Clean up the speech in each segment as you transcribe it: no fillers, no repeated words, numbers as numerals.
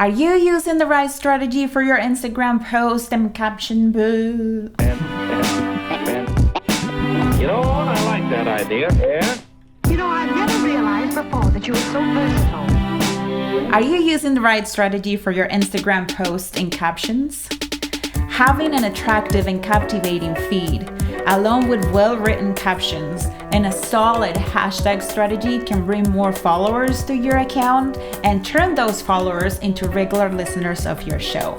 Are you using the right strategy for your Instagram post and caption boo? You know what? I like that idea. Yeah? You know, I've never realized before that you were so versatile. Are you using the right strategy for your Instagram posts and captions? Having an attractive and captivating feed, along with well-written captions and a solid hashtag strategy, can bring more followers to your account and turn those followers into regular listeners of your show.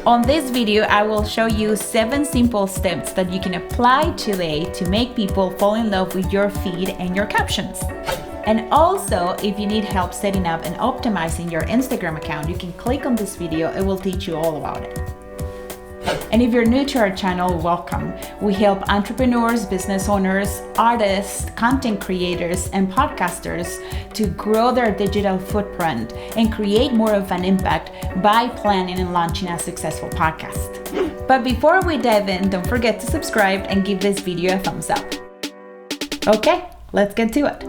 On this video, I will show you 7 simple steps that you can apply today to make people fall in love with your feed and your captions. And also, if you need help setting up and optimizing your Instagram account, you can click on this video. It will teach you all about it. And if you're new to our channel, welcome. We help entrepreneurs, business owners, artists, content creators, and podcasters to grow their digital footprint and create more of an impact by planning and launching a successful podcast. But before we dive in, don't forget to subscribe and give this video a thumbs up. Okay, let's get to it.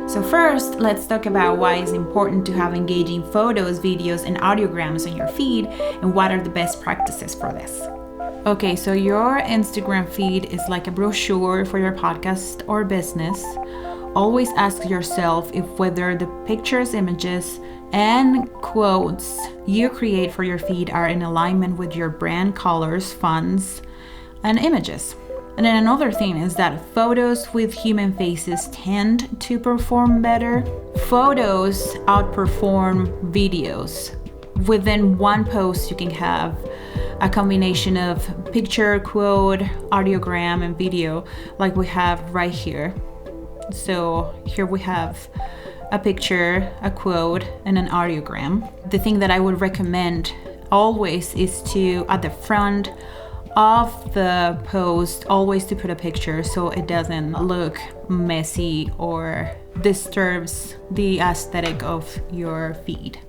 So first, let's talk about why it's important to have engaging photos, videos, and audiograms on your feed, and what are the best practices for this. Okay, so your Instagram feed is like a brochure for your podcast or business. Always ask yourself if whether the pictures, images, and quotes you create for your feed are in alignment with your brand colors, fonts, and images. And then another thing is that photos with human faces tend to perform better. Photos outperform videos. Within one post, you can have a combination of picture, quote, audiogram, and video, like we have right here. So here we have a picture, a quote, and an audiogram. The thing that I would recommend always is to, at the front of the post, always to put a picture so it doesn't look messy or disturbs the aesthetic of your feed.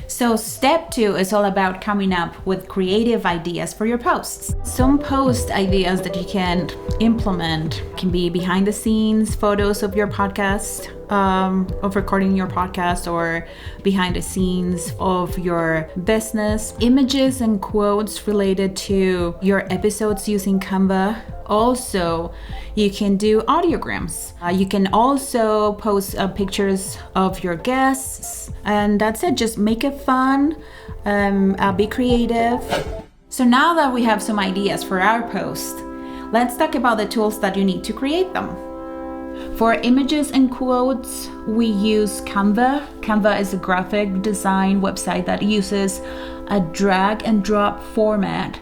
So step 2 is all about coming up with creative ideas for your posts. Some post ideas that you can implement can be behind the scenes photos of your podcast, of recording your podcast, or behind the scenes of your business, images and quotes related to your episodes using Canva. Also, you can do audiograms. You can also post pictures of your guests, and that's it. Just make it fun, be creative. So now that we have some ideas for our post, let's talk about the tools that you need to create them. For images and quotes, we use Canva. Canva is a graphic design website that uses a drag and drop format.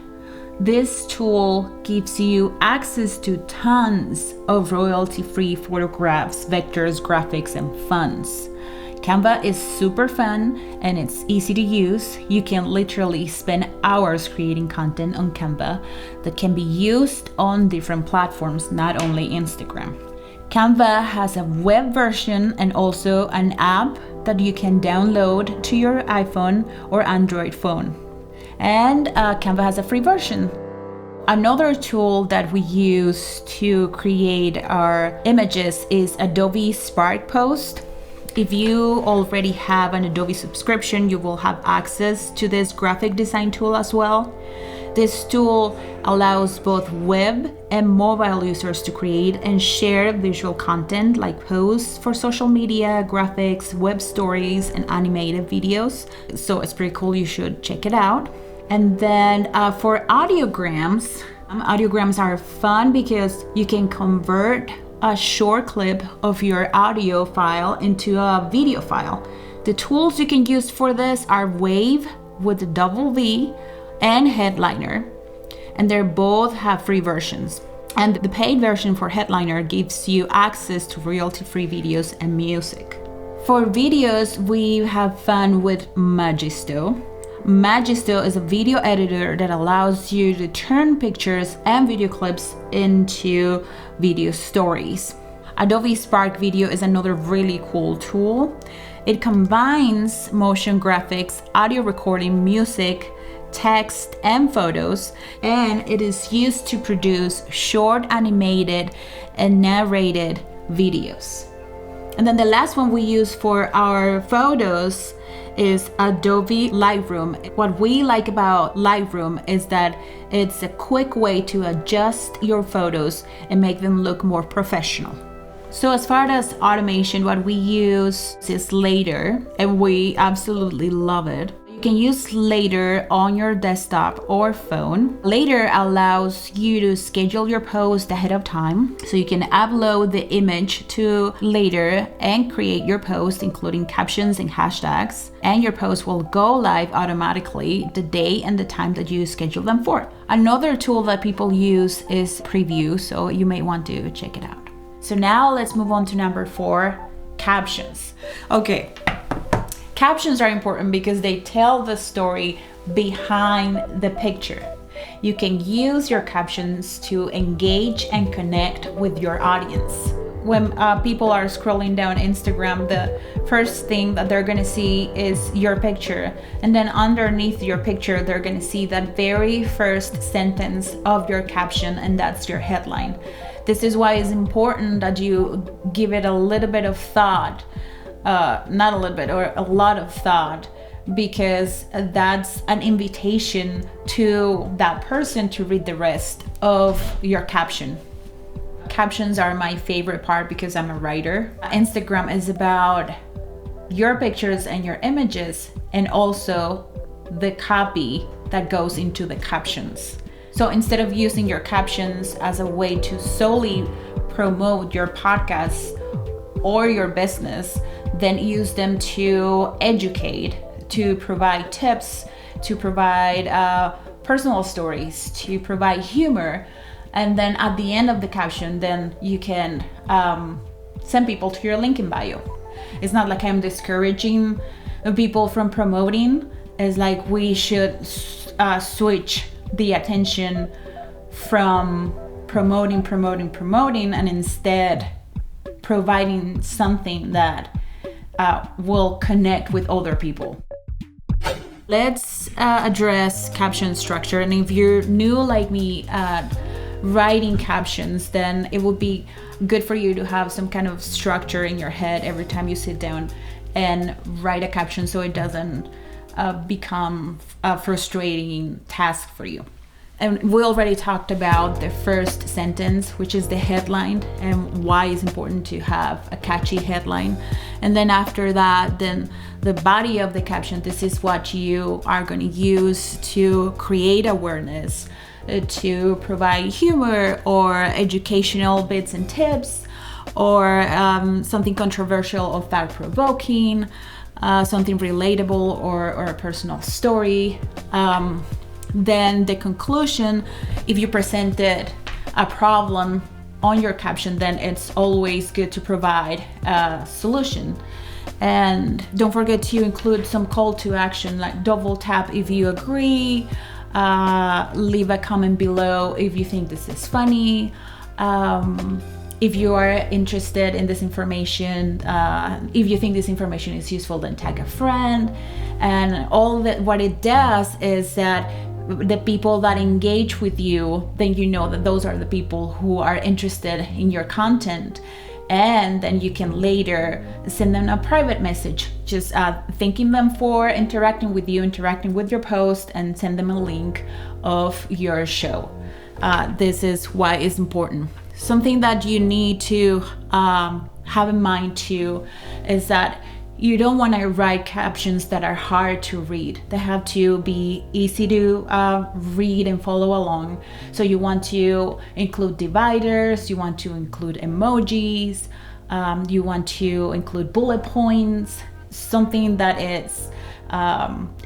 This tool gives you access to tons of royalty-free photographs, vectors, graphics, and fonts. Canva is super fun and it's easy to use. You can literally spend hours creating content on Canva that can be used on different platforms, not only Instagram. Canva has a web version and also an app that you can download to your iPhone or Android phone. And Canva has a free version. Another tool that we use to create our images is Adobe Spark Post. If you already have an Adobe subscription, you will have access to this graphic design tool as well. This tool allows both web and mobile users to create and share visual content like posts for social media, graphics, web stories, and animated videos. So it's pretty cool. You should check it out. And then for audiograms, audiograms are fun because you can convert a short clip of your audio file into a video file. The tools you can use for this are Wave with the double V and Headliner, and they both have free versions. And the paid version for Headliner gives you access to royalty-free videos and music. For videos, we have fun with Magisto. Magisto is a video editor that allows you to turn pictures and video clips into video stories. Adobe Spark Video is another really cool tool. It combines motion graphics, audio recording, music, text, and photos, and it is used to produce short animated and narrated videos. And then the last one we use for our photos is Adobe Lightroom. What we like about Lightroom is that it's a quick way to adjust your photos and make them look more professional. So as far as automation, what we use is Later, and we absolutely love it. You can use Later on your desktop or phone. Later allows you to schedule your post ahead of time. So you can upload the image to Later and create your post, including captions and hashtags. And your post will go live automatically the day and the time that you schedule them for. Another tool that people use is Preview, so you may want to check it out. So now let's move on to number 4, captions. Okay. Captions are important because they tell the story behind the picture. You can use your captions to engage and connect with your audience. When people are scrolling down Instagram, the first thing that they're gonna see is your picture. And then underneath your picture, they're gonna see that very first sentence of your caption, and that's your headline. This is why it's important that you give it a little bit of thought. Not a little bit, or a lot of thought, because that's an invitation to that person to read the rest of your caption. Captions are my favorite part because I'm a writer. Instagram is about your pictures and your images, and also the copy that goes into the captions. So instead of using your captions as a way to solely promote your podcast or your business, then use them to educate, to provide tips, to provide personal stories, to provide humor. And then at the end of the caption, then you can send people to your link in bio. It's not like I'm discouraging people from promoting. It's like we should switch the attention from promoting, and instead providing something that will connect with other people. Let's address caption structure. And if you're new like me at writing captions, then it would be good for you to have some kind of structure in your head every time you sit down and write a caption, so it doesn't become a frustrating task for you. And we already talked about the first sentence, which is the headline, and why it's important to have a catchy headline. And then after that, then the body of the caption, this is what you are going to use to create awareness, to provide humor or educational bits and tips, or something controversial or thought-provoking, something relatable, or a personal story. Then the conclusion, if you presented a problem on your caption, then it's always good to provide a solution. And don't forget to include some call to action, like double tap if you agree, leave a comment below if you think this is funny, if you are interested in this information, if you think this information is useful, then tag a friend. And all that, what it does is that the people that engage with you, then you know that those are the people who are interested in your content. And then you can later send them a private message, just thanking them for interacting with you, interacting with your post, and send them a link of your show. This is why it's important. Something that you need to have in mind too is that you don't want to write captions that are hard to read. They have to be easy to read and follow along. So you want to include dividers, you want to include emojis, you want to include bullet points, something that is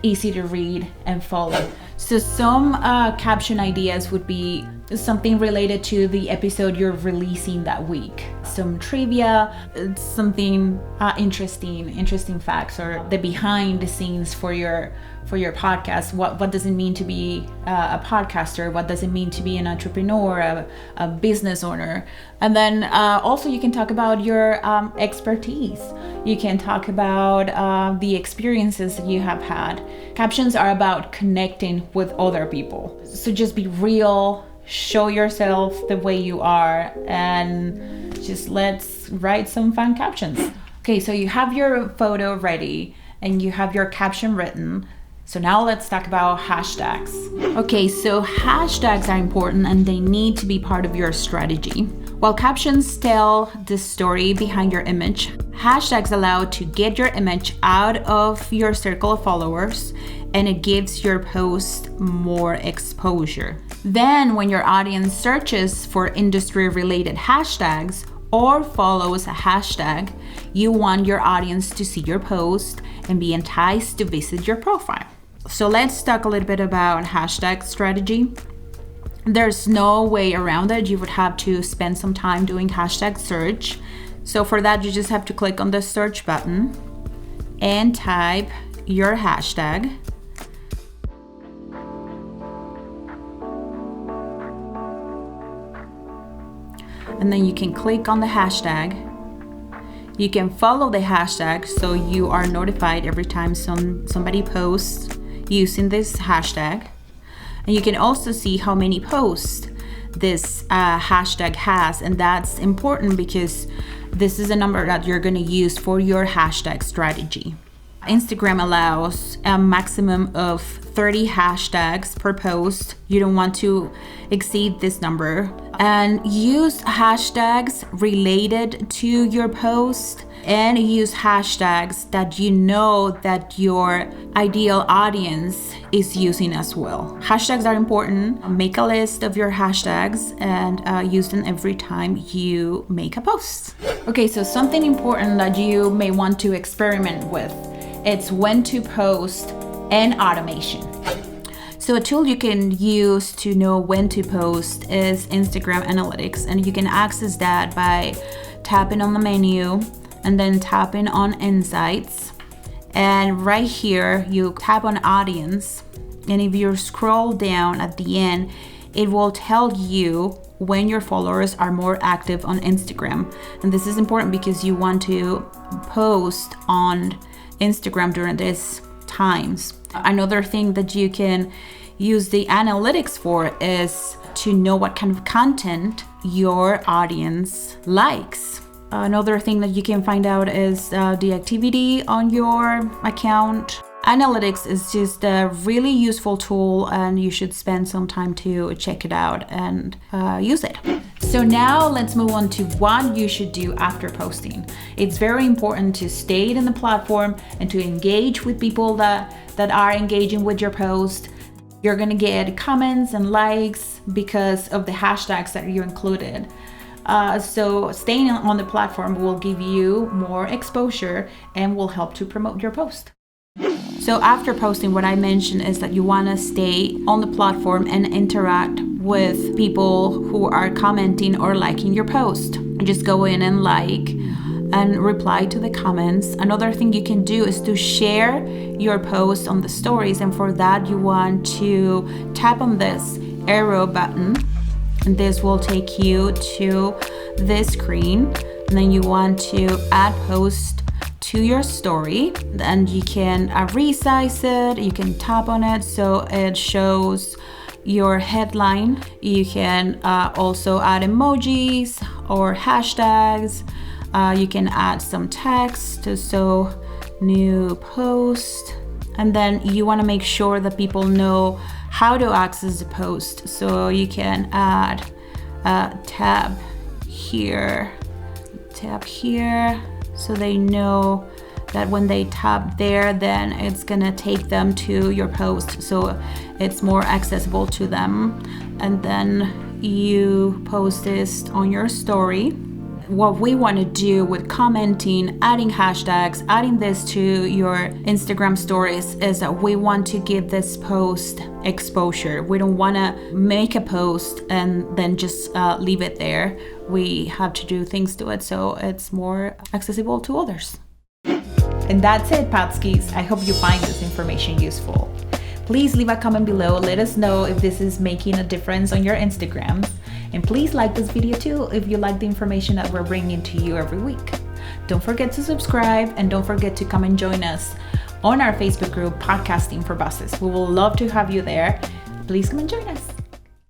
easy to read and follow. So some caption ideas would be something related to the episode you're releasing that week. some trivia, something interesting facts, or the behind the scenes for your podcast. What does it mean to be a podcaster? What does it mean to be an entrepreneur, a business owner? And then also you can talk about your expertise. You can talk about the experiences that you have had. Captions are about connecting with other people. So just be real, show yourself the way you are, and just let's write some fun captions. Okay, so you have your photo ready and you have your caption written. So now let's talk about hashtags. Okay, so hashtags are important and they need to be part of your strategy. While captions tell the story behind your image, hashtags allow to get your image out of your circle of followers, and it gives your post more exposure. Then when your audience searches for industry-related hashtags or follows a hashtag, you want your audience to see your post and be enticed to visit your profile. So let's talk a little bit about hashtag strategy. There's no way around it. You would have to spend some time doing hashtag search. So for that, you just have to click on the search button and type your hashtag. And then you can click on the hashtag. You can follow the hashtag so you are notified every time somebody posts using this hashtag. And you can also see how many posts this hashtag has, and that's important because this is a number that you're going to use for your hashtag strategy. Instagram allows a maximum of 30 hashtags per post. You don't want to exceed this number. And use hashtags related to your post, and use hashtags that you know that your ideal audience is using as well. Hashtags are important. Make a list of your hashtags and use them every time you make a post. Okay, so something important that you may want to experiment with, it's when to post and automation. So a tool you can use to know when to post is Instagram Analytics, and you can access that by tapping on the menu and then tapping on Insights. And right here, you tap on Audience, and if you scroll down at the end, it will tell you when your followers are more active on Instagram. And this is important because you want to post on Instagram during these times. Another thing that you can use the analytics for is to know what kind of content your audience likes. Another thing that you can find out is the activity on your account. Analytics is just a really useful tool, and you should spend some time to check it out and use it. So now let's move on to what you should do after posting. It's very important to stay in the platform and to engage with people that are engaging with your post. You're gonna get comments and likes because of the hashtags that you included. So staying on the platform will give you more exposure and will help to promote your post. So after posting, what I mentioned is that you want to stay on the platform and interact with people who are commenting or liking your post. Just go in and like and reply to the comments. Another thing you can do is to share your post on the stories, and for that you want to tap on this arrow button, and this will take you to this screen. And then you want to add post to your story, and you can resize it. You can tap on it so it shows your headline. You can also add emojis or hashtags. You can add some text, so new post. And then you want to make sure that people know how to access the post. So you can add a tab here, so they know that when they tap there, then it's gonna take them to your post, so it's more accessible to them. And then you post this on your story. what we want to do with commenting, adding hashtags, adding this to your Instagram stories is that we want to give this post exposure. We don't want to make a post and then just leave it there. We have to do things to it so it's more accessible to others. And that's it, Patskis. I hope you find this information useful. Please leave a comment below. Let us know if this is making a difference on your Instagrams. And please like this video too if you like the information that we're bringing to you every week. Don't forget to subscribe and don't forget to come and join us on our Facebook group, Podcasting for Bosses. We will love to have you there. Please come and join us.